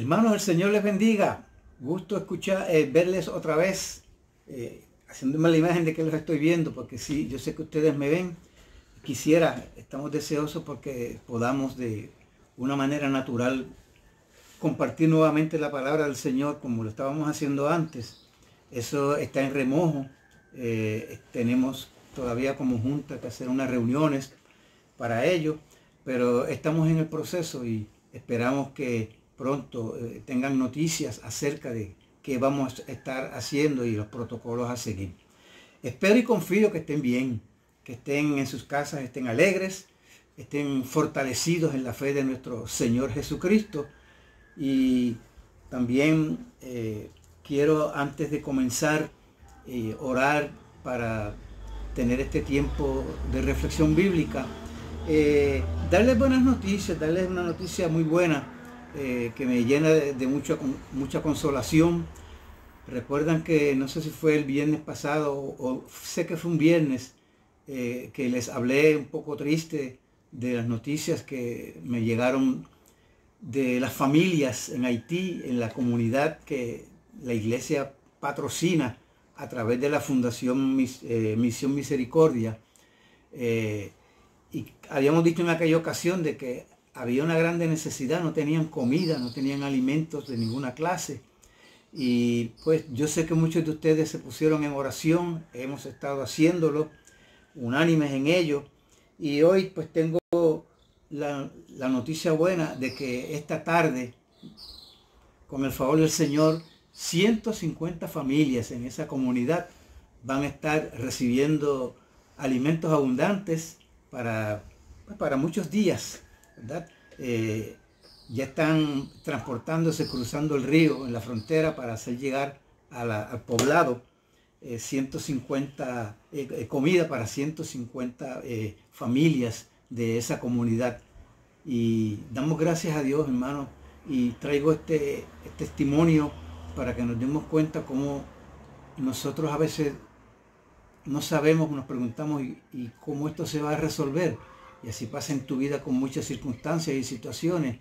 Hermanos, el Señor les bendiga. Gusto escuchar, verles otra vez, haciéndome la imagen de que los estoy viendo, porque sí, yo sé que ustedes me ven. Estamos deseosos porque podamos de una manera natural compartir nuevamente la palabra del Señor como lo estábamos haciendo antes. Eso está en remojo. Tenemos todavía como junta que hacer unas reuniones para ello, pero estamos en el proceso y esperamos que pronto tengan noticias acerca de qué vamos a estar haciendo y los protocolos a seguir. Espero y confío que estén bien, que estén en sus casas, estén alegres, estén fortalecidos en la fe de nuestro Señor Jesucristo. Y también quiero, antes de comenzar, orar para tener este tiempo de reflexión bíblica, darles buenas noticias, darles una noticia muy buena que me llena de mucha consolación. Recuerdan que, no sé si fue el viernes pasado o sé que fue un viernes, que les hablé un poco triste de las noticias que me llegaron de las familias en Haití, en la comunidad que la iglesia patrocina a través de la Fundación Misión Misericordia. Y habíamos dicho en aquella ocasión de que había una grande necesidad, no tenían comida, no tenían alimentos de ninguna clase. Y pues yo sé que muchos de ustedes se pusieron en oración, hemos estado haciéndolo, unánimes en ello. Y hoy pues tengo la noticia buena de que esta tarde, con el favor del Señor, 150 familias en esa comunidad van a estar recibiendo alimentos abundantes para muchos días, ¿verdad? Ya están transportándose, cruzando el río en la frontera para hacer llegar al poblado 150 comida para 150 familias de esa comunidad. Y damos gracias a Dios, hermanos, y traigo este testimonio para que nos demos cuenta cómo nosotros a veces no sabemos, nos preguntamos y cómo esto se va a resolver. Y así pasa en tu vida con muchas circunstancias y situaciones.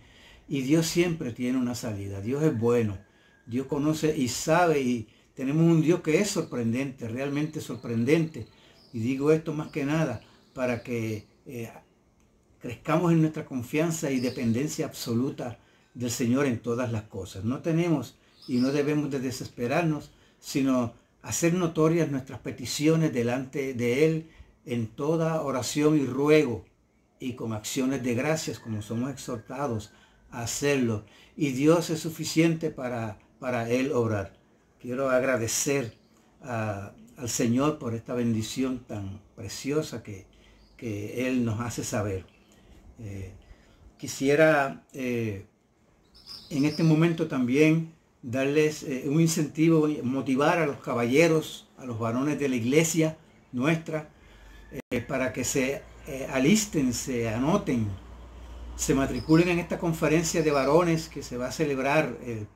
Y Dios siempre tiene una salida. Dios es bueno. Dios conoce y sabe, y tenemos un Dios que es sorprendente, realmente sorprendente. Y digo esto más que nada para que crezcamos en nuestra confianza y dependencia absoluta del Señor en todas las cosas. No tenemos y no debemos de desesperarnos, sino hacer notorias nuestras peticiones delante de Él en toda oración y ruego, y con acciones de gracias, como somos exhortados a hacerlo. Y Dios es suficiente para Él obrar. Quiero agradecer al Señor por esta bendición tan preciosa que Él nos hace saber. Quisiera en este momento también darles un incentivo, motivar a los caballeros, a los varones de la iglesia nuestra, para que se alisten, se anoten, se matriculen en esta conferencia de varones que se va a celebrar el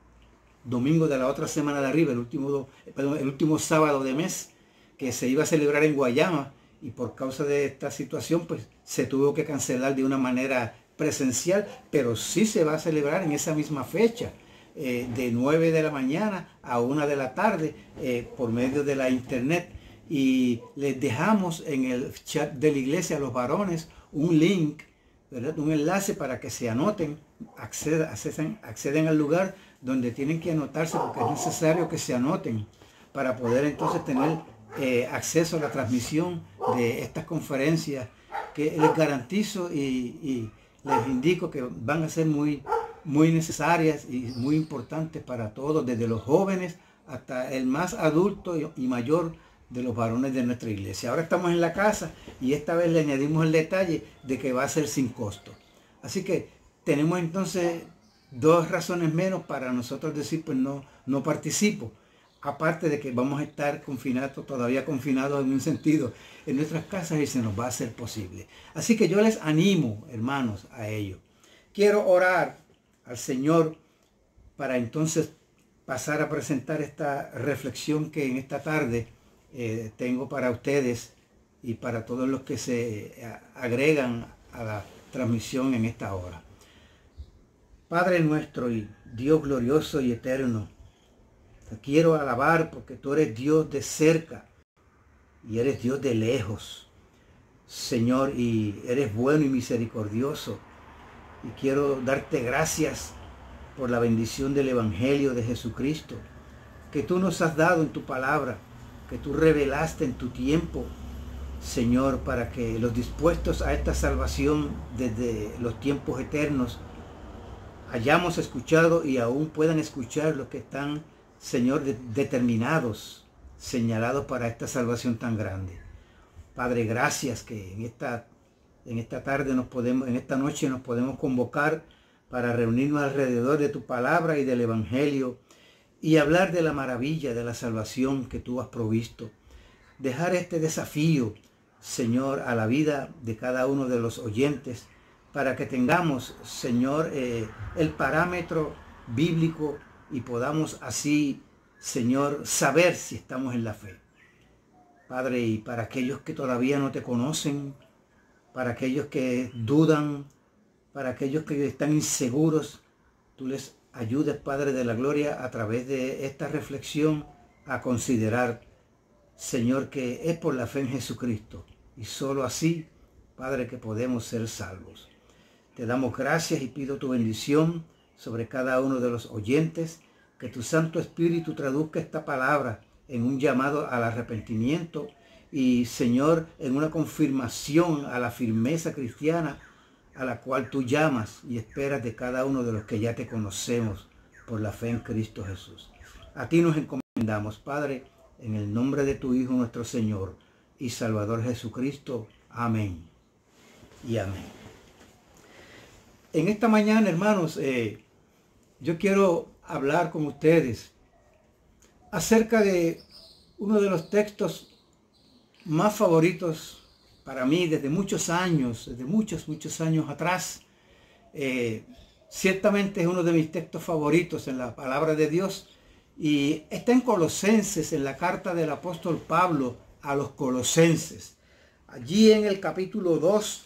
domingo de la otra semana de arriba, el último sábado de mes, que se iba a celebrar en Guayama, y por causa de esta situación pues se tuvo que cancelar de una manera presencial, pero sí se va a celebrar en esa misma fecha, de 9 de la mañana a 1 de la tarde, por medio de la internet. Y les dejamos en el chat de la iglesia a los varones un link, ¿verdad? Un enlace para que se anoten, acceden al lugar donde tienen que anotarse, porque es necesario que se anoten para poder entonces tener acceso a la transmisión de estas conferencias, que les garantizo y les indico que van a ser muy necesarias y muy importantes para todos, desde los jóvenes hasta el más adulto y mayor de los varones de nuestra iglesia. Ahora estamos en la casa y esta vez le añadimos el detalle de que va a ser sin costo. Así que tenemos entonces dos razones menos para nosotros decir pues no participo. Aparte de que vamos a estar todavía confinados en un sentido en nuestras casas, y se nos va a hacer posible. Así que yo les animo, hermanos, a ello. Quiero orar al Señor para entonces pasar a presentar esta reflexión que en esta tarde tengo para ustedes y para todos los que se agregan a la transmisión en esta hora. Padre nuestro y Dios glorioso y eterno. Te quiero alabar porque tú eres Dios de cerca y eres Dios de lejos, Señor, y eres bueno y misericordioso. Y quiero darte gracias por la bendición del Evangelio de Jesucristo, que tú nos has dado en tu palabra, que tú revelaste en tu tiempo, Señor, para que los dispuestos a esta salvación desde los tiempos eternos hayamos escuchado y aún puedan escuchar los que están, Señor, determinados, señalados para esta salvación tan grande. Padre, gracias que en esta tarde en esta noche nos podemos convocar para reunirnos alrededor de tu palabra y del Evangelio y hablar de la maravilla de la salvación que tú has provisto. Dejar este desafío, Señor, a la vida de cada uno de los oyentes, para que tengamos, Señor, el parámetro bíblico y podamos así, Señor, saber si estamos en la fe. Padre, y para aquellos que todavía no te conocen, para aquellos que dudan, para aquellos que están inseguros, tú les ayudes, Padre de la gloria, a través de esta reflexión a considerar, Señor, que es por la fe en Jesucristo y solo así, Padre, que podemos ser salvos. Te damos gracias y pido tu bendición sobre cada uno de los oyentes, que tu Santo Espíritu traduzca esta palabra en un llamado al arrepentimiento y, Señor, en una confirmación a la firmeza cristiana a la cual tú llamas y esperas de cada uno de los que ya te conocemos por la fe en Cristo Jesús. A ti nos encomendamos, Padre, en el nombre de tu Hijo nuestro Señor y Salvador Jesucristo. Amén y amén. En esta mañana, hermanos, yo quiero hablar con ustedes acerca de uno de los textos más favoritos para mí desde muchos años, desde muchos años atrás. Ciertamente es uno de mis textos favoritos en la palabra de Dios y está en Colosenses, en la carta del apóstol Pablo a los Colosenses. Allí en el capítulo 2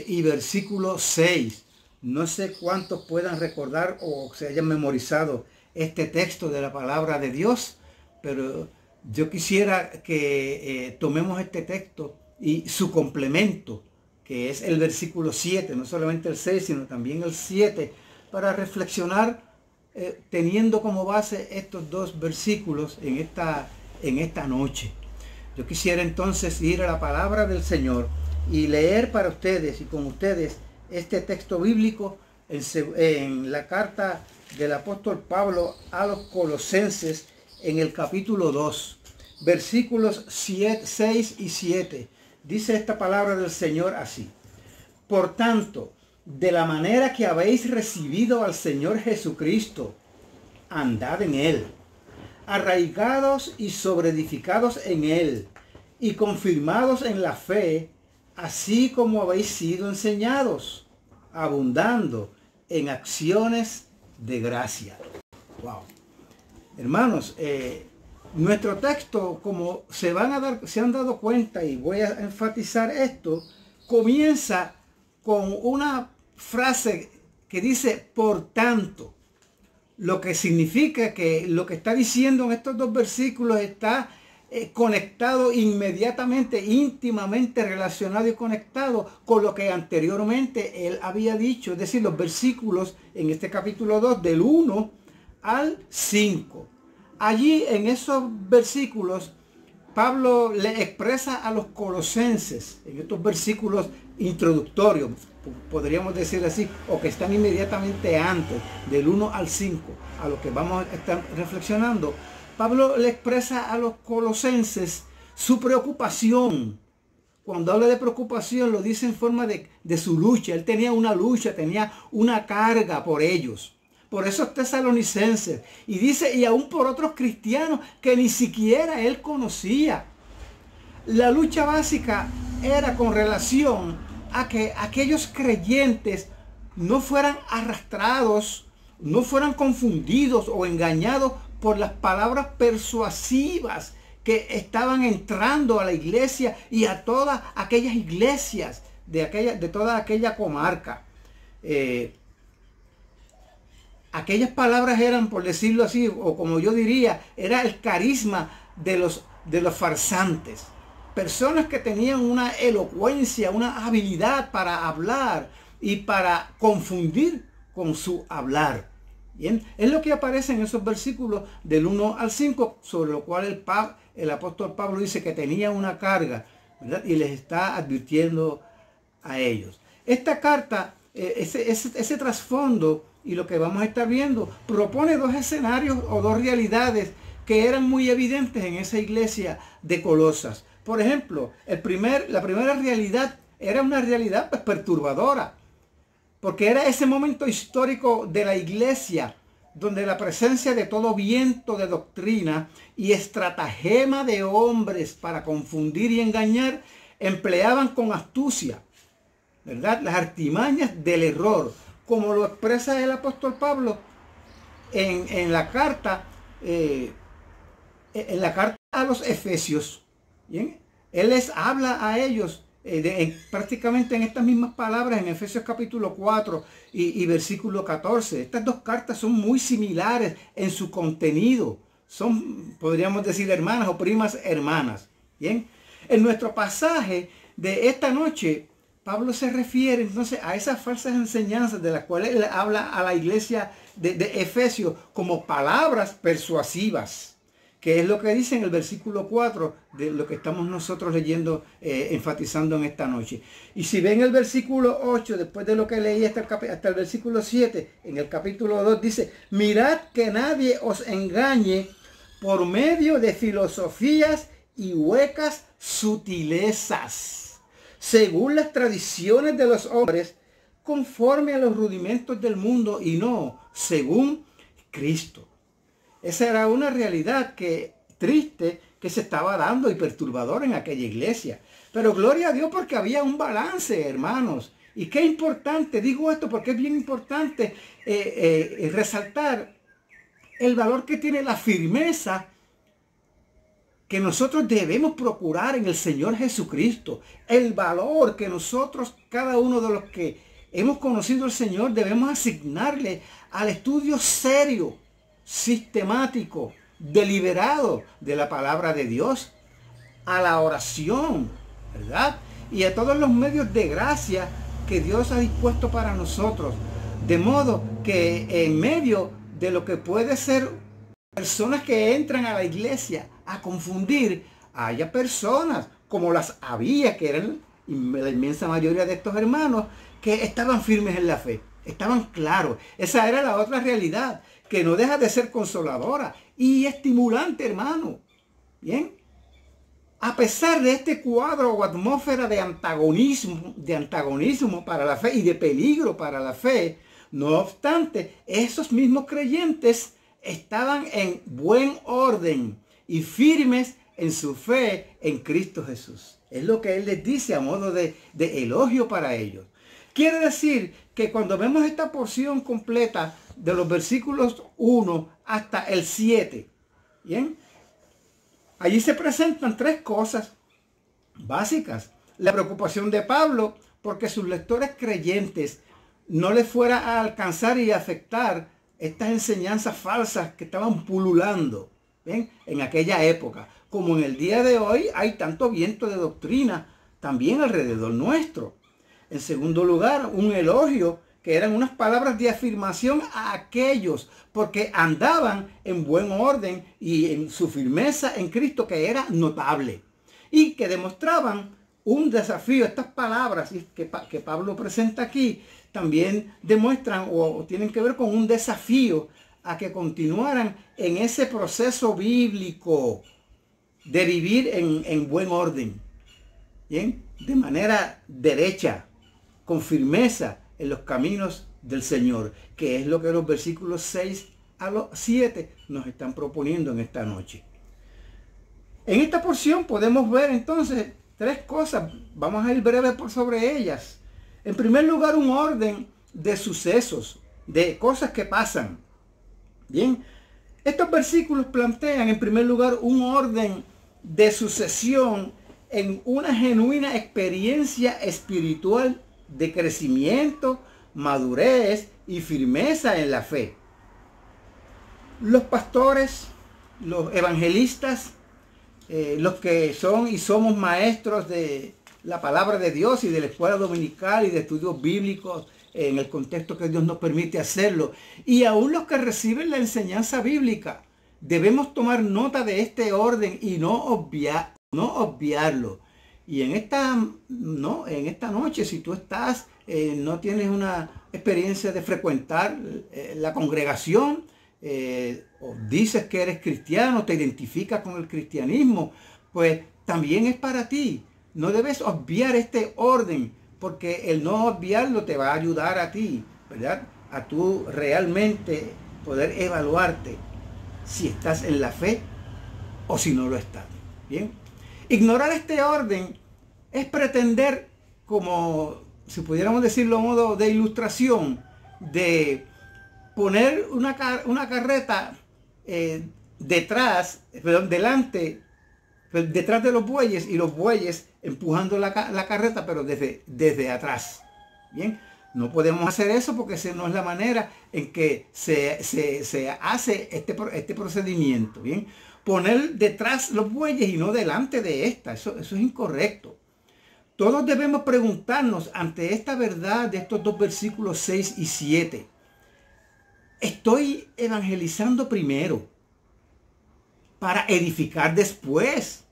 y versículo 6. No sé cuántos puedan recordar o se hayan memorizado este texto de la palabra de Dios, pero yo quisiera que tomemos este texto y su complemento, que es el versículo 7, no solamente el 6, sino también el 7, para reflexionar teniendo como base estos dos versículos en esta noche. Yo quisiera entonces ir a la palabra del Señor y leer para ustedes y con ustedes este texto bíblico en la carta del apóstol Pablo a los Colosenses en el capítulo 2, versículos 6 y 7. Dice esta palabra del Señor así: por tanto, de la manera que habéis recibido al Señor Jesucristo, andad en Él, arraigados y sobreedificados en Él, y confirmados en la fe, así como habéis sido enseñados, abundando en acciones de gracia. Wow. Hermanos, nuestro texto, como se han dado cuenta, y voy a enfatizar esto, comienza con una frase que dice por tanto, lo que significa que lo que está diciendo en estos dos versículos está conectado inmediatamente, íntimamente relacionado y conectado con lo que anteriormente él había dicho, es decir, los versículos en este capítulo 2 del 1 al 5. Allí en esos versículos Pablo le expresa a los colosenses, en estos versículos introductorios, podríamos decir así, o que están inmediatamente antes del 1 al 5, a lo que vamos a estar reflexionando. Pablo le expresa a los colosenses su preocupación. Cuando habla de preocupación lo dice en forma de su lucha. Él tenía una lucha, tenía una carga por ellos. Por esos tesalonicenses. Y dice, y aún por otros cristianos que ni siquiera él conocía. La lucha básica era con relación a que aquellos creyentes no fueran arrastrados, no fueran confundidos o engañados por las palabras persuasivas que estaban entrando a la iglesia y a todas aquellas iglesias de toda aquella comarca. aquellas palabras eran, por decirlo así, o como yo diría, era el carisma de los farsantes. Personas que tenían una elocuencia, una habilidad para hablar y para confundir con su hablar. Bien, es lo que aparece en esos versículos del 1 al 5, sobre lo cual el apóstol Pablo dice que tenía una carga, ¿verdad? Y les está advirtiendo a ellos. Esta carta, ese trasfondo y lo que vamos a estar viendo, propone dos escenarios o dos realidades que eran muy evidentes en esa iglesia de Colosas. Por ejemplo, la primera realidad era una realidad pues, perturbadora, porque era ese momento histórico de la iglesia donde la presencia de todo viento de doctrina y estratagema de hombres para confundir y engañar empleaban con astucia, ¿verdad?, las artimañas del error, como lo expresa el apóstol Pablo en la carta a los Efesios. ¿Bien? Él les habla a ellos prácticamente en estas mismas palabras en Efesios capítulo 4 y versículo 14. Estas dos cartas son muy similares en su contenido. Son, podríamos decir, hermanas o primas hermanas. ¿Bien? En nuestro pasaje de esta noche, Pablo se refiere entonces a esas falsas enseñanzas de las cuales él habla a la iglesia de Efesios como palabras persuasivas, que es lo que dice en el versículo 4 de lo que estamos nosotros leyendo, enfatizando en esta noche. Y si ven el versículo 8, después de lo que leí hasta el versículo 7, en el capítulo 2 dice: mirad que nadie os engañe por medio de filosofías y huecas sutilezas, según las tradiciones de los hombres, conforme a los rudimentos del mundo y no según Cristo. Esa era una realidad triste que se estaba dando y perturbadora en aquella iglesia. Pero gloria a Dios porque había un balance, hermanos. Y qué importante, digo esto porque es bien importante resaltar el valor que tiene la firmeza que nosotros debemos procurar en el Señor Jesucristo. El valor que nosotros, cada uno de los que hemos conocido al Señor, debemos asignarle al estudio serio, sistemático, deliberado de la palabra de Dios, a la oración, ¿verdad? Y a todos los medios de gracia que Dios ha dispuesto para nosotros. De modo que en medio de lo que puede ser personas que entran a la iglesia a confundir, haya personas como las había, que eran la inmensa mayoría de estos hermanos, que estaban firmes en la fe, estaban claros. Esa era la otra realidad, que no deja de ser consoladora y estimulante, hermano. Bien, a pesar de este cuadro o atmósfera de antagonismo para la fe y de peligro para la fe, no obstante, esos mismos creyentes estaban en buen orden y firmes en su fe en Cristo Jesús. Es lo que él les dice a modo de elogio para ellos. Quiere decir que cuando vemos esta porción completa de los versículos 1 hasta el 7, ¿bien?, allí se presentan tres cosas básicas. La preocupación de Pablo porque sus lectores creyentes no les fuera a alcanzar y afectar estas enseñanzas falsas que estaban pululando, ¿bien?, en aquella época. Como en el día de hoy hay tanto viento de doctrina también alrededor nuestro. En segundo lugar, un elogio, que eran unas palabras de afirmación a aquellos, porque andaban en buen orden y en su firmeza en Cristo, que era notable, y que demostraban un desafío. Estas palabras que Pablo presenta aquí también demuestran o tienen que ver con un desafío a que continuaran en ese proceso bíblico de vivir en buen orden, ¿bien?, de manera derecha, con firmeza en los caminos del Señor, que es lo que los versículos 6 a los 7 nos están proponiendo en esta noche. En esta porción podemos ver entonces tres cosas. Vamos a ir breve por sobre ellas. En primer lugar, un orden de sucesos, de cosas que pasan. Bien, estos versículos plantean en primer lugar un orden de sucesión en una genuina experiencia espiritual de crecimiento, madurez y firmeza en la fe. Los pastores, los evangelistas, los que son y somos maestros de la palabra de Dios y de la escuela dominical y de estudios bíblicos en el contexto que Dios nos permite hacerlo, y aún los que reciben la enseñanza bíblica, debemos tomar nota de este orden y no obviarlo. Y en esta noche, si tú no tienes una experiencia de frecuentar la congregación, o dices que eres cristiano, te identificas con el cristianismo, pues también es para ti. No debes obviar este orden, porque el no obviarlo te va a ayudar a ti, ¿verdad? A tú realmente poder evaluarte si estás en la fe o si no lo estás. Bien. Ignorar este orden es pretender, como si pudiéramos decirlo a modo de ilustración, de poner una carreta detrás de los bueyes, y los bueyes empujando la carreta, pero desde atrás. Bien, no podemos hacer eso porque esa no es la manera en que se hace este procedimiento. Bien, poner detrás los bueyes y no delante de esta, eso es incorrecto. Todos debemos preguntarnos ante esta verdad de estos dos versículos 6 y 7. ¿Estoy evangelizando primero para edificar después?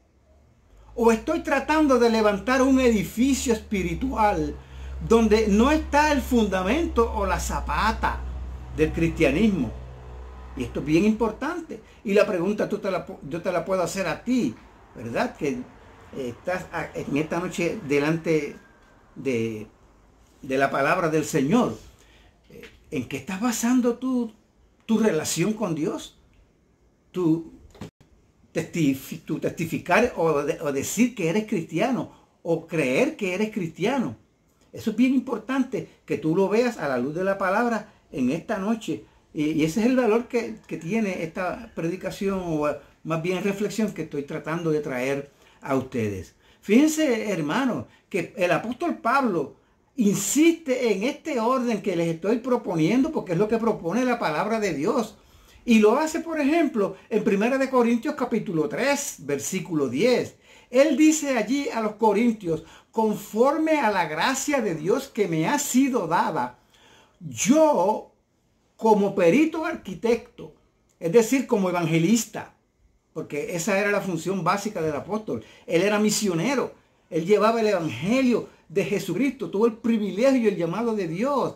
¿O estoy tratando de levantar un edificio espiritual donde no está el fundamento o la zapata del cristianismo? Y esto es bien importante. Y la pregunta yo te la puedo hacer a ti, ¿verdad? Que estás en esta noche delante de la palabra del Señor. ¿En qué estás basando tu relación con Dios? Tu testificar o decir que eres cristiano, o creer que eres cristiano. Eso es bien importante que tú lo veas a la luz de la palabra en esta noche. Y ese es el valor que tiene esta predicación, o más bien reflexión que estoy tratando de traer a ustedes. Fíjense, hermanos, que el apóstol Pablo insiste en este orden que les estoy proponiendo, porque es lo que propone la palabra de Dios. Y lo hace, por ejemplo, en 1 Corintios capítulo 3, versículo 10. Él dice allí a los corintios: conforme a la gracia de Dios que me ha sido dada, yo, como perito arquitecto, es decir, como evangelista, porque esa era la función básica del apóstol. Él era misionero, él llevaba el evangelio de Jesucristo, tuvo el privilegio y el llamado de Dios,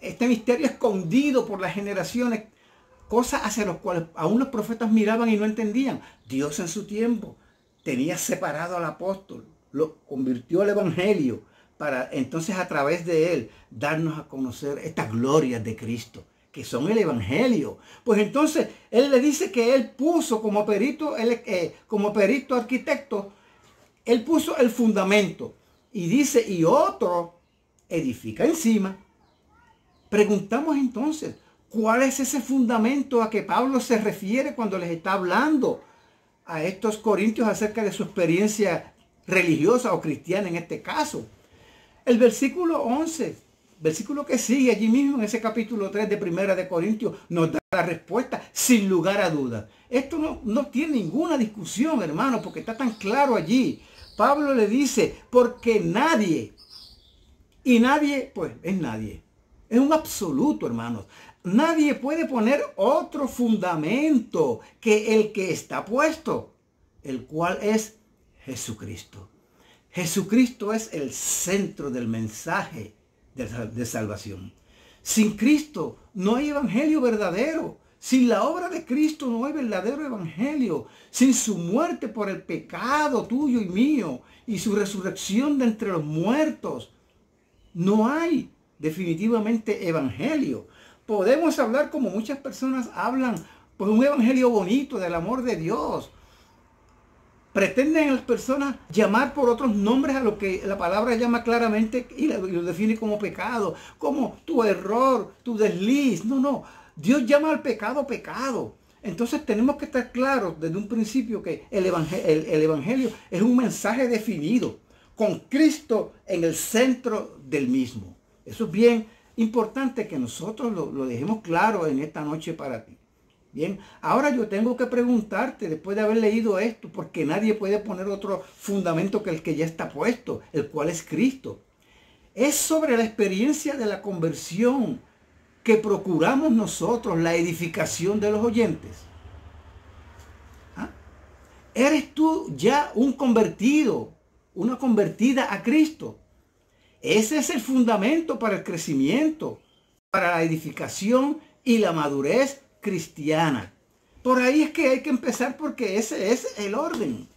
este misterio escondido por las generaciones, cosas hacia las cuales aún los profetas miraban y no entendían. Dios en su tiempo tenía separado al apóstol, lo convirtió al evangelio, para entonces a través de él darnos a conocer estas glorias de Cristo, que son el evangelio. Pues entonces él le dice que él puso como perito arquitecto, él puso el fundamento, y dice, y otro edifica encima. Preguntamos entonces, ¿cuál es ese fundamento a que Pablo se refiere cuando les está hablando a estos corintios acerca de su experiencia religiosa o cristiana en este caso? El versículo 11, versículo que sigue allí mismo en ese capítulo 3 de 1 Corintios, nos da la respuesta sin lugar a dudas. Esto no tiene ninguna discusión, hermano, porque está tan claro allí. Pablo le dice, porque nadie, y nadie, pues es nadie. Es un absoluto, hermanos. Nadie puede poner otro fundamento que el que está puesto, el cual es Jesucristo. Jesucristo es el centro del mensaje de salvación. Sin Cristo no hay evangelio verdadero. Sin la obra de Cristo no hay verdadero evangelio. Sin su muerte por el pecado tuyo y mío y su resurrección de entre los muertos, no hay definitivamente evangelio. Podemos hablar como muchas personas hablan, pues un evangelio bonito del amor de Dios. Pretenden las personas llamar por otros nombres a lo que la palabra llama claramente y lo define como pecado, como tu error, tu desliz. No. Dios llama al pecado pecado. Entonces tenemos que estar claros desde un principio que el evangelio es un mensaje definido, con Cristo en el centro del mismo. Eso es bien importante que nosotros lo dejemos claro en esta noche para ti. Bien, ahora yo tengo que preguntarte, después de haber leído esto, porque nadie puede poner otro fundamento que el que ya está puesto, el cual es Cristo. Es sobre la experiencia de la conversión que procuramos nosotros la edificación de los oyentes. ¿Ah? ¿Eres tú ya un convertido, una convertida a Cristo? Ese es el fundamento para el crecimiento, para la edificación y la madurez cristiana. Por ahí es que hay que empezar, porque ese es el orden.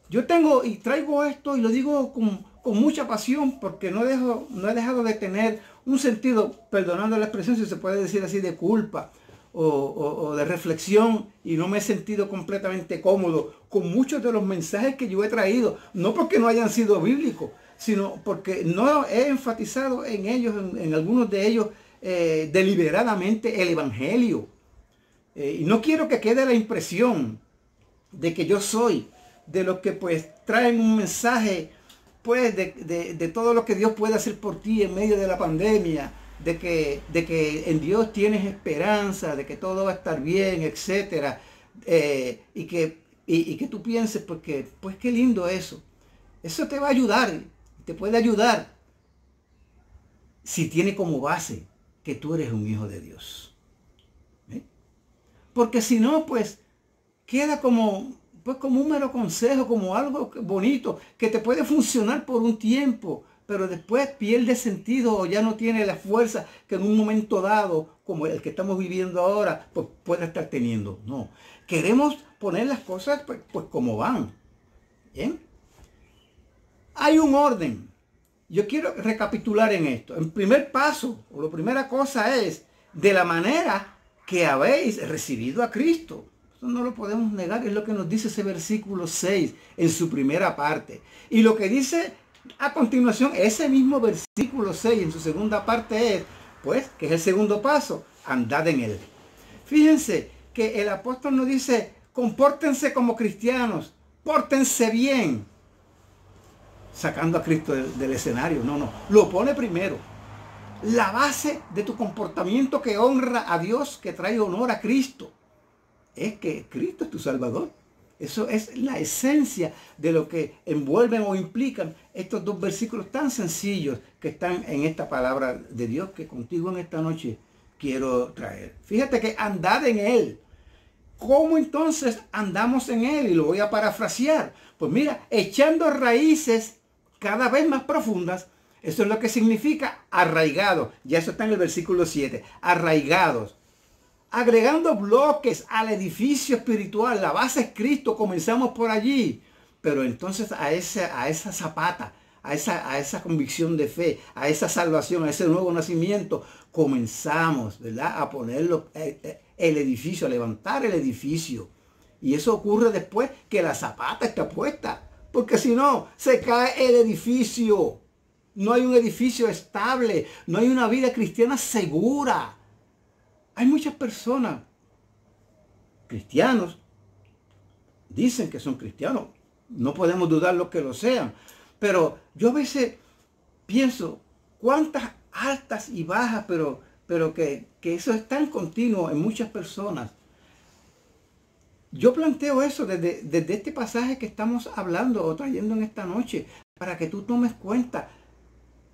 Yo tengo y traigo esto y lo digo con mucha pasión, porque no he dejado de tener un sentido, perdonando la expresión, si se puede decir así, de culpa o de reflexión, y no me he sentido completamente cómodo con muchos de los mensajes que yo he traído, no porque no hayan sido bíblicos, sino porque no he enfatizado en ellos, en algunos de ellos, deliberadamente el evangelio. Y no quiero que quede la impresión de que yo soy de los que pues traen un mensaje pues de todo lo que Dios puede hacer por ti en medio de la pandemia, de que en Dios tienes esperanza, de que todo va a estar bien, etcétera, y que tú pienses, porque pues qué lindo eso. Eso te va a ayudar, te puede ayudar si tiene como base que tú eres un hijo de Dios. Porque si no, pues queda como un mero consejo, como algo bonito que te puede funcionar por un tiempo, pero después pierde sentido o ya no tiene la fuerza que en un momento dado, como el que estamos viviendo ahora, pues puede estar teniendo. No, queremos poner las cosas pues como van. ¿Bien? Hay un orden. Yo quiero recapitular en esto. El primer paso, o la primera cosa es, de la manera que habéis recibido a Cristo. Eso no lo podemos negar, es lo que nos dice ese versículo 6 en su primera parte. Y lo que dice a continuación ese mismo versículo 6 en su segunda parte es, pues, que es el segundo paso, andad en él. Fíjense que el apóstol nos dice, compórtense como cristianos, pórtense bien, sacando a Cristo del escenario. No, lo pone primero. La base de tu comportamiento que honra a Dios, que trae honor a Cristo, es que Cristo es tu Salvador. Eso es la esencia de lo que envuelven o implican estos dos versículos tan sencillos que están en esta palabra de Dios que contigo en esta noche quiero traer. Fíjate que andad en Él. ¿Cómo entonces andamos en Él? Y lo voy a parafrasear. Pues mira, echando raíces cada vez más profundas. Eso es lo que significa arraigado. Ya eso está en el versículo 7. Arraigados. Agregando bloques al edificio espiritual. La base es Cristo. Comenzamos por allí. Pero entonces a esa zapata, a esa convicción de fe, a esa salvación, a ese nuevo nacimiento, comenzamos, ¿verdad?, a ponerlo, el edificio, a levantar el edificio. Y eso ocurre después que la zapata está puesta. Porque si no, se cae el edificio. No hay un edificio estable. No hay una vida cristiana segura. Hay muchas personas, cristianos, dicen que son cristianos. No podemos dudar lo que lo sean. Pero yo a veces pienso, cuántas altas y bajas, pero que eso es tan continuo en muchas personas. Yo planteo eso desde este pasaje que estamos hablando o trayendo en esta noche, para que tú tomes cuenta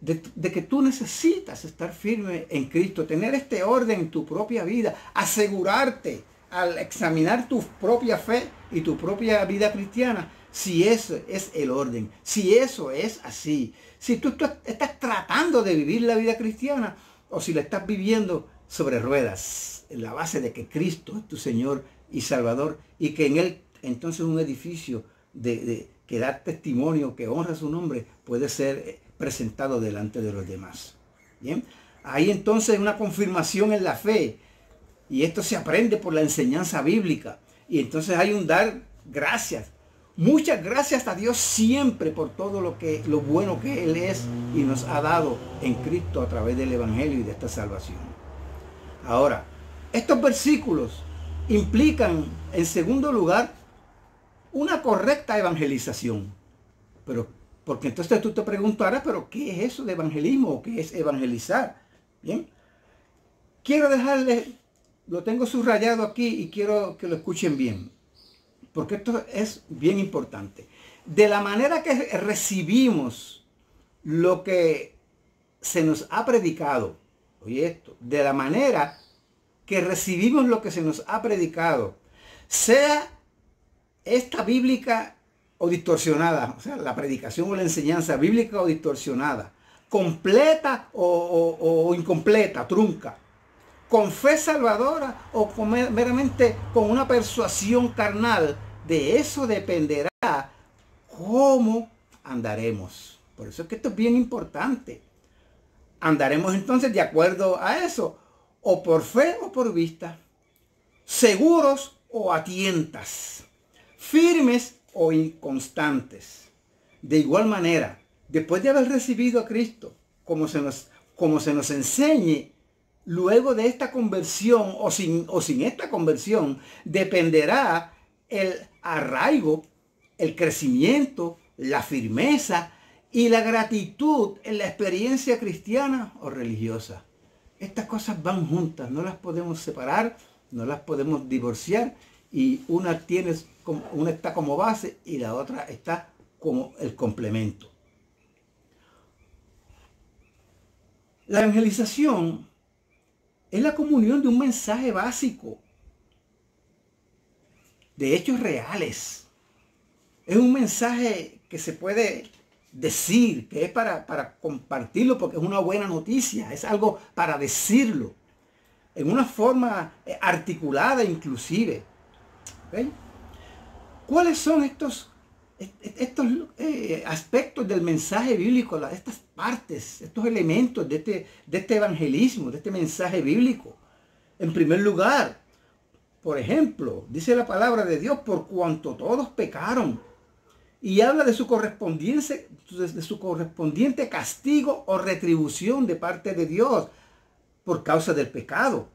de que tú necesitas estar firme en Cristo, tener este orden en tu propia vida, asegurarte al examinar tu propia fe y tu propia vida cristiana, si eso es el orden, si eso es así, si tú estás tratando de vivir la vida cristiana o si la estás viviendo sobre ruedas, en la base de que Cristo es tu Señor y Salvador y que en Él entonces un edificio que da testimonio, que honra su nombre, puede ser presentado delante de los demás. Bien, ahí entonces una confirmación en la fe, y esto se aprende por la enseñanza bíblica, y entonces hay un dar gracias, muchas gracias a Dios siempre por todo lo bueno que Él es y nos ha dado en Cristo a través del Evangelio y de esta salvación. Ahora, estos versículos implican, en segundo lugar, una correcta evangelización. Porque entonces tú te preguntarás, pero ¿qué es eso de evangelismo? ¿Qué es evangelizar? Bien, quiero dejarles lo tengo subrayado aquí y quiero que lo escuchen bien, porque esto es bien importante. De la manera que recibimos lo que se nos ha predicado, oye esto, de la manera que recibimos lo que se nos ha predicado, sea esta bíblica o distorsionada, o sea, la predicación o la enseñanza bíblica o distorsionada, completa o incompleta, trunca, con fe salvadora o meramente con una persuasión carnal, de eso dependerá cómo andaremos. Por eso es que esto es bien importante. Andaremos entonces de acuerdo a eso, o por fe o por vista, seguros o a tientas, firmes o inconstantes. De igual manera, después de haber recibido a Cristo, como se nos enseñe, luego de esta conversión o sin esta conversión, dependerá el arraigo, el crecimiento, la firmeza y la gratitud en la experiencia cristiana o religiosa. Estas cosas van juntas, no las podemos separar, no las podemos divorciar, y una está como base y la otra está como el complemento. La evangelización es la comunión de un mensaje básico, de hechos reales. Es un mensaje que se puede decir, que es para compartirlo porque es una buena noticia, es algo para decirlo, en una forma articulada inclusive. ¿Okay? ¿Cuáles son estos aspectos del mensaje bíblico, estas partes, estos elementos de este evangelismo, de este mensaje bíblico? En primer lugar, por ejemplo, dice la palabra de Dios, por cuanto todos pecaron, y habla de su correspondiente castigo o retribución de parte de Dios por causa del pecado,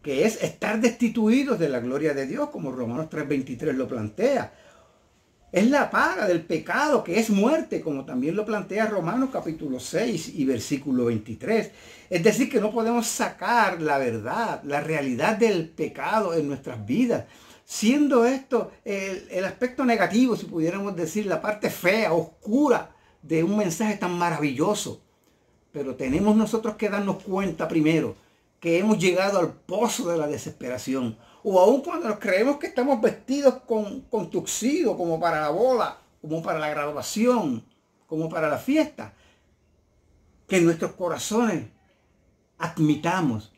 que es estar destituidos de la gloria de Dios, como Romanos 3:23 lo plantea. Es la paga del pecado, que es muerte, como también lo plantea Romanos capítulo 6 y versículo 23. Es decir, que no podemos sacar la verdad, la realidad del pecado en nuestras vidas, siendo esto el aspecto negativo, si pudiéramos decir, la parte fea, oscura de un mensaje tan maravilloso. Pero tenemos nosotros que darnos cuenta primero que hemos llegado al pozo de la desesperación, o aun cuando nos creemos que estamos vestidos con tuxedo, como para la boda, como para la graduación, como para la fiesta, que en nuestros corazones admitamos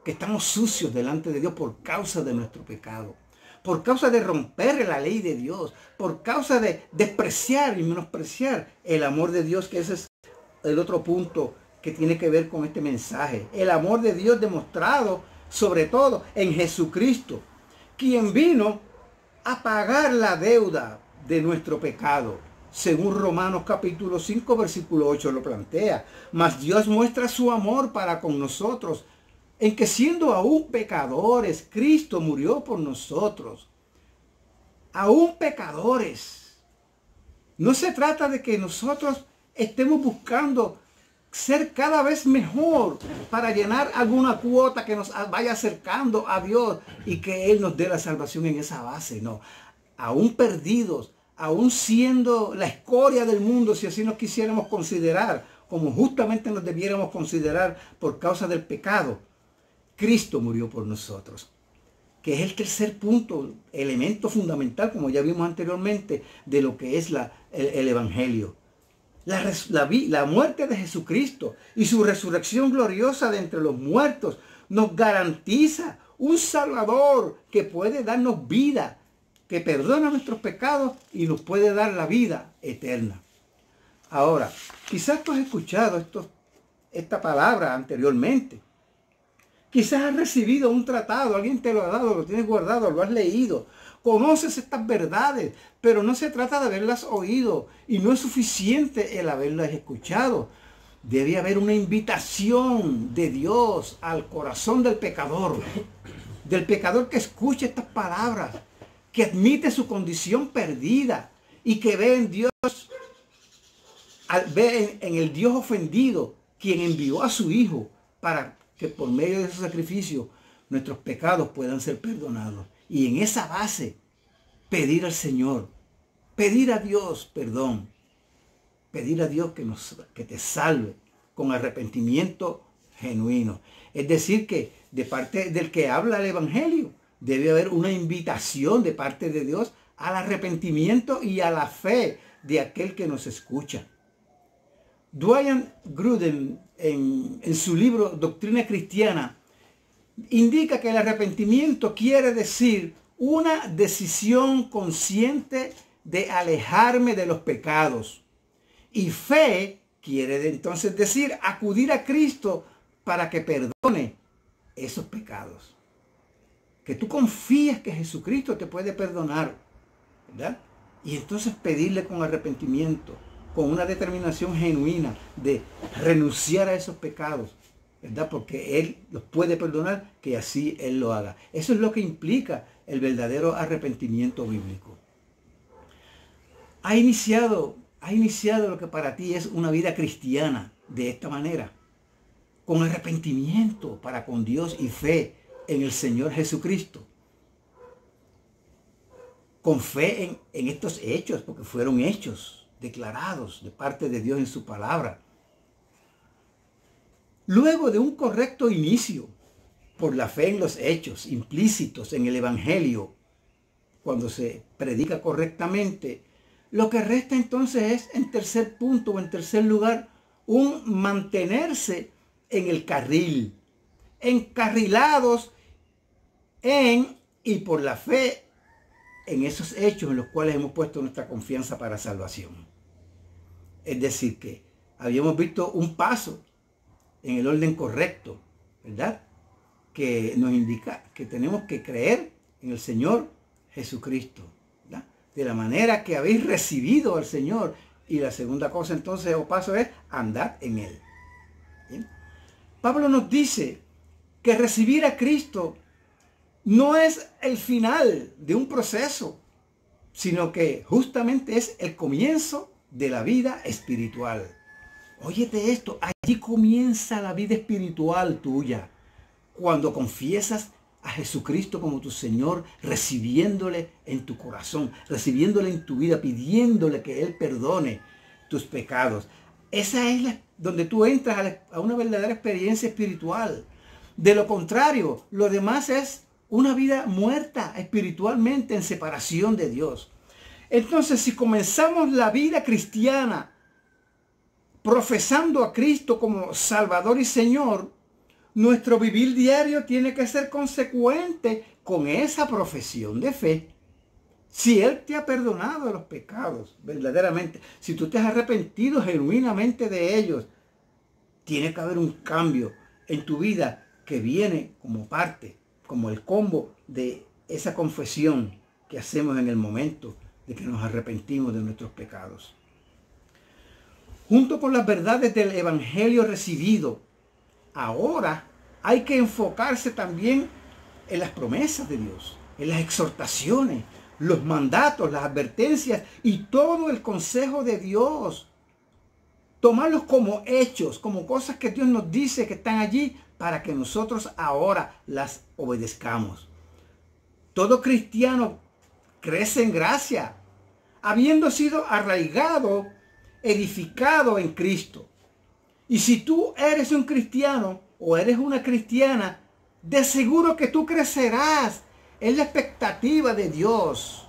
que estamos sucios delante de Dios por causa de nuestro pecado, por causa de romper la ley de Dios, por causa de despreciar y menospreciar el amor de Dios, que ese es el otro punto que tiene que ver con este mensaje. El amor de Dios demostrado sobre todo en Jesucristo, quien vino a pagar la deuda de nuestro pecado. Según Romanos capítulo 5 versículo 8 lo plantea. Mas Dios muestra su amor para con nosotros, en que siendo aún pecadores, Cristo murió por nosotros. Aún pecadores. No se trata de que nosotros estemos buscando ser cada vez mejor para llenar alguna cuota que nos vaya acercando a Dios y que Él nos dé la salvación en esa base. No, aún perdidos, aún siendo la escoria del mundo, si así nos quisiéramos considerar, como justamente nos debiéramos considerar por causa del pecado, Cristo murió por nosotros, que es el tercer punto, elemento fundamental, como ya vimos anteriormente, de lo que es el Evangelio. La muerte de Jesucristo y su resurrección gloriosa de entre los muertos nos garantiza un Salvador que puede darnos vida, que perdona nuestros pecados y nos puede dar la vida eterna. Ahora, quizás tú has escuchado esta palabra anteriormente. Quizás has recibido un tratado, alguien te lo ha dado, lo tienes guardado, lo has leído. Conoces estas verdades, pero no se trata de haberlas oído y no es suficiente el haberlas escuchado. Debe haber una invitación de Dios al corazón del pecador que escucha estas palabras, que admite su condición perdida y que ve en Dios, ve en el Dios ofendido, quien envió a su Hijo para que por medio de su sacrificio nuestros pecados puedan ser perdonados. Y en esa base, pedir al Señor, pedir a Dios perdón, pedir a Dios que te salve con arrepentimiento genuino. Es decir, que de parte del que habla el Evangelio, debe haber una invitación de parte de Dios al arrepentimiento y a la fe de aquel que nos escucha. Dwight Gruden, en su libro Doctrina Cristiana, indica que el arrepentimiento quiere decir una decisión consciente de alejarme de los pecados. Y fe quiere entonces decir acudir a Cristo para que perdone esos pecados. Que tú confíes que Jesucristo te puede perdonar, ¿verdad? Y entonces pedirle con arrepentimiento, con una determinación genuina de renunciar a esos pecados, ¿verdad? Porque Él los puede perdonar, que así Él lo haga. Eso es lo que implica el verdadero arrepentimiento bíblico. Ha iniciado lo que para ti es una vida cristiana de esta manera, con arrepentimiento para con Dios y fe en el Señor Jesucristo. Con fe en estos hechos, porque fueron hechos declarados de parte de Dios en su palabra. Luego de un correcto inicio, por la fe en los hechos implícitos en el Evangelio, cuando se predica correctamente, lo que resta entonces es, en tercer punto o en tercer lugar, un mantenerse en el carril, encarrilados en y por la fe en esos hechos en los cuales hemos puesto nuestra confianza para salvación. Es decir, que habíamos visto un paso en el orden correcto, ¿verdad? Que nos indica que tenemos que creer en el Señor Jesucristo, ¿verdad? De la manera que habéis recibido al Señor. Y la segunda cosa entonces o paso es andar en Él. ¿Bien? Pablo nos dice que recibir a Cristo no es el final de un proceso, sino que justamente es el comienzo de la vida espiritual. Óyete esto, allí comienza la vida espiritual tuya, cuando confiesas a Jesucristo como tu Señor, recibiéndole en tu corazón, recibiéndole en tu vida, pidiéndole que Él perdone tus pecados. Esa es donde tú entras a una verdadera experiencia espiritual. De lo contrario, lo demás es una vida muerta espiritualmente en separación de Dios. Entonces, si comenzamos la vida cristiana profesando a Cristo como Salvador y Señor, nuestro vivir diario tiene que ser consecuente con esa profesión de fe. Si Él te ha perdonado de los pecados, verdaderamente, si tú te has arrepentido genuinamente de ellos, tiene que haber un cambio en tu vida que viene como parte, como el combo de esa confesión que hacemos en el momento de que nos arrepentimos de nuestros pecados. Junto con las verdades del Evangelio recibido, ahora hay que enfocarse también en las promesas de Dios, en las exhortaciones, los mandatos, las advertencias y todo el consejo de Dios. Tomarlos como hechos, como cosas que Dios nos dice que están allí para que nosotros ahora las obedezcamos. Todo cristiano crece en gracia, habiendo sido arraigado, edificado en Cristo. Y si tú eres un cristiano o eres una cristiana, de seguro que tú crecerás. Es la expectativa de Dios.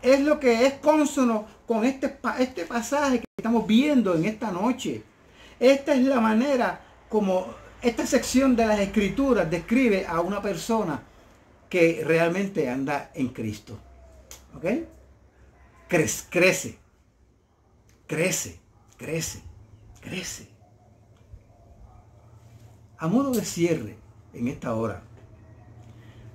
Es lo que es cónsono con este pasaje que estamos viendo en esta noche. Esta es la manera como esta sección de las Escrituras describe a una persona que realmente anda en Cristo. ¿Ok? Crece. A modo de cierre en esta hora,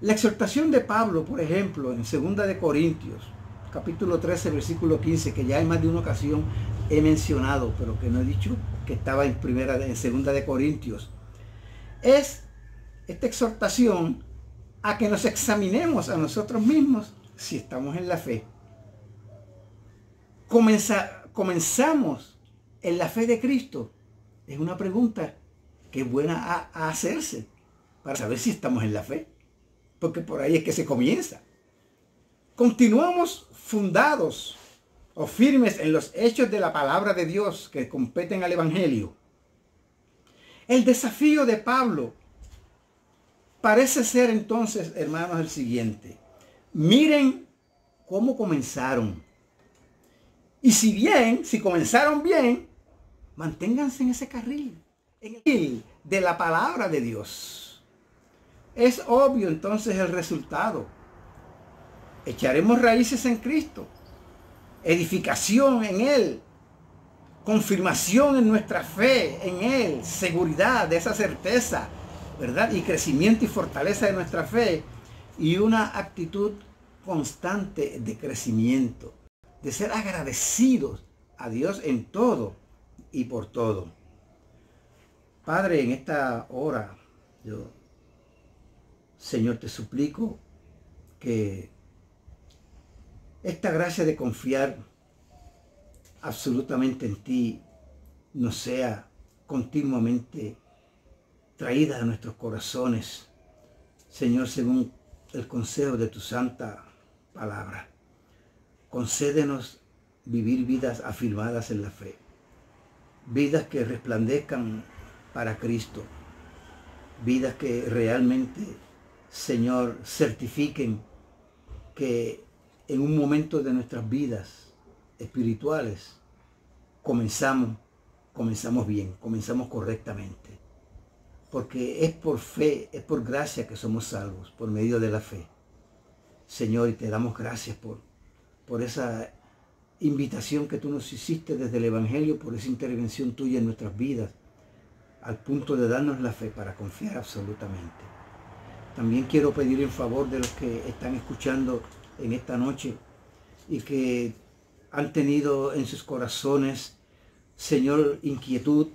la exhortación de Pablo, por ejemplo, en 2 de Corintios, capítulo 13, versículo 15, que ya en más de una ocasión he mencionado, pero que no he dicho que estaba en 2 de Corintios, es esta exhortación a que nos examinemos a nosotros mismos si estamos en la fe. Comenzamos en la fe de Cristo. Es una pregunta que es buena a hacerse. para saber si estamos en la fe, porque por ahí es que se comienza. Continuamos fundados o firmes en los hechos de la palabra de Dios que competen al Evangelio. El desafío de Pablo parece ser entonces, hermanos, el siguiente. Miren cómo comenzaron. Y si comenzaron bien, manténganse en ese carril, en el carril de la palabra de Dios. Es obvio entonces el resultado. Echaremos raíces en Cristo, edificación en Él, confirmación en nuestra fe en Él, seguridad de esa certeza, ¿verdad? Y crecimiento y fortaleza de nuestra fe y una actitud constante de crecimiento, de ser agradecidos a Dios en todo y por todo. Padre, en esta hora, yo, Señor, te suplico que esta gracia de confiar absolutamente en ti nos sea continuamente traída a nuestros corazones, Señor, según el consejo de tu santa palabra. Concédenos vivir vidas afirmadas en la fe, vidas que resplandezcan para Cristo, vidas que realmente, Señor, certifiquen que en un momento de nuestras vidas espirituales comenzamos bien, comenzamos correctamente. Porque es por fe, es por gracia que somos salvos, por medio de la fe. Señor, y te damos gracias por esa invitación que tú nos hiciste desde el Evangelio, por esa intervención tuya en nuestras vidas, al punto de darnos la fe para confiar absolutamente. También quiero pedir en favor de los que están escuchando en esta noche y que han tenido en sus corazones, Señor, inquietud,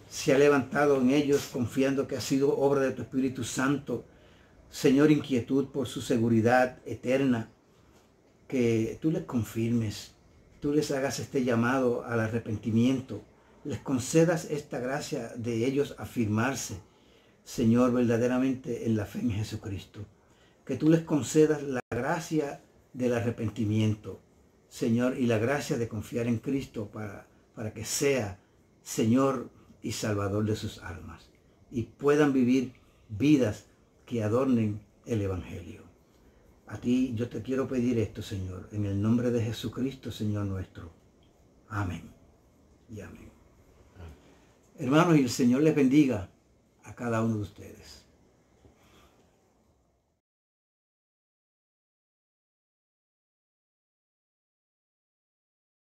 se ha levantado en ellos confiando que ha sido obra de tu Espíritu Santo, Señor, inquietud por su seguridad eterna, que tú les confirmes, tú les hagas este llamado al arrepentimiento, les concedas esta gracia de ellos afirmarse, Señor, verdaderamente en la fe en Jesucristo. Que tú les concedas la gracia del arrepentimiento, Señor, y la gracia de confiar en Cristo para que sea Señor y Salvador de sus almas y puedan vivir vidas que adornen el Evangelio. A ti yo te quiero pedir esto, Señor, en el nombre de Jesucristo, Señor nuestro. Amén y amén. Hermanos, y el Señor les bendiga a cada uno de ustedes.